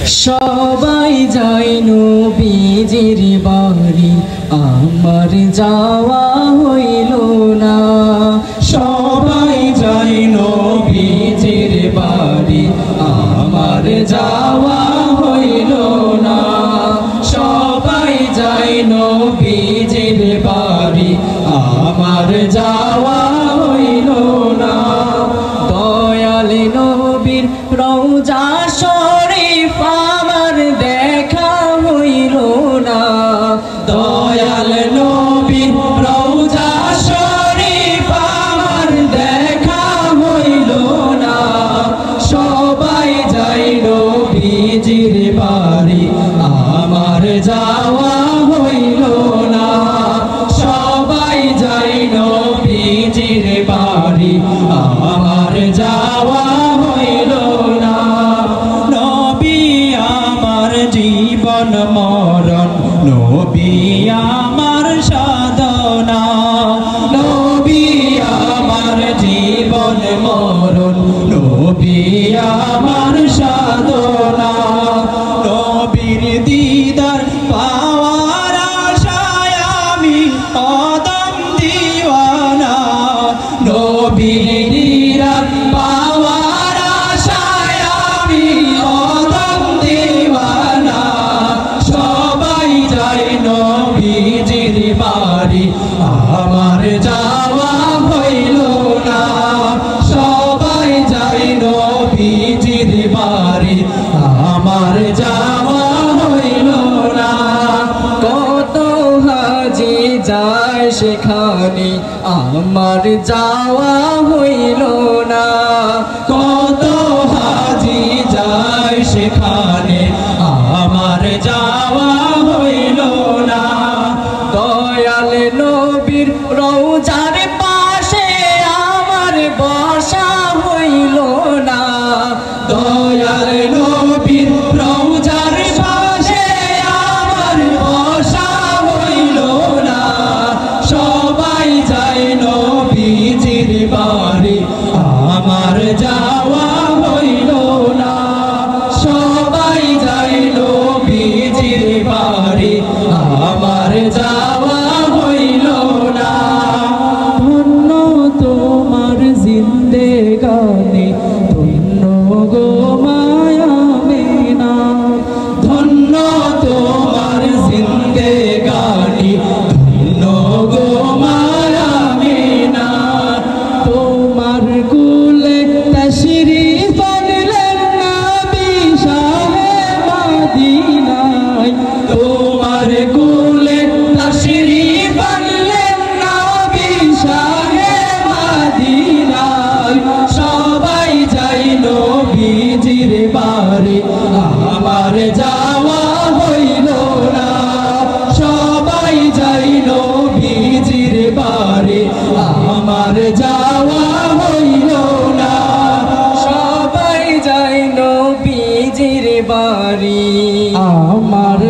সবাই যায় নবীজির বাড়ি, আমার যাওয়া হইল না। সবাই যায় নবীজির বাড়ি, আমার যাওয়া হইল না। সবাই যায় নবীজির বাড়ি, আমার যাওয়া হইল না। দয়াল নবীর রওজা শরীফ আমার দেখা হইল না। দয়াল নবীর রওজা শরীফ আমার দেখা হইল না। সবাই যায় নবীজির বাড়ি, আমার যাওয়া হইল না। সবাই যায় নবীজির বাড়ি, আমার যাওয়া হইল না। নবী আমার জীবন মরণ, নবী আমার সাধনা। নবী আমার জীবন মরণ, নবী আমার সাধনা। নবীর দিদার পাওয়ার আশায় আমি অদম দিওয়ানা। নবীর দিদার পাওয়ার আশায় আমি অদম দিওয়ানা। সবাই যায় নবীজির বাড়ি, আমার যাওয়া হইল না। সবাই যায় নবীজির বাড়ি, আমার যাওয়া হইল না। কত হাজি যায় সেখানে, আমার যাওয়া হইল না। কত হাজি যায় সেখানে, আমার যাওয়া হইল না। দয়াল নবীর রওজার পাশে আমার বসা হইল না। দয়াল নবীর রওজার পাশে আমার বসা হইল না। সবাই যায় নবীজির বাড়ি, আমার যাওয়া হইল না। সবাই যায় নবীজির বাড়ি, আমার যাওয়া হইল না। ধন্য তোমার জিন্দেগানি, ধন্য গো মায়া মেনা। ধন্য তোমার জিন্দেগানি, ধন্য গো মায়া মেনা। তোমার কুলে তশরিফ আনলেন নবী শাহে মদিনায়। তোমার কুলে তশরিফ আনলেন নবী শাহে মদিনায়। সবাই যায় নবীজির বাড়ি, আমার যাওয়া হইল না। সবাই যায় নবীজির বাড়ি, আমার যাওয়া হইল না। সবাই যায় নবীজির বাড়ি, আমার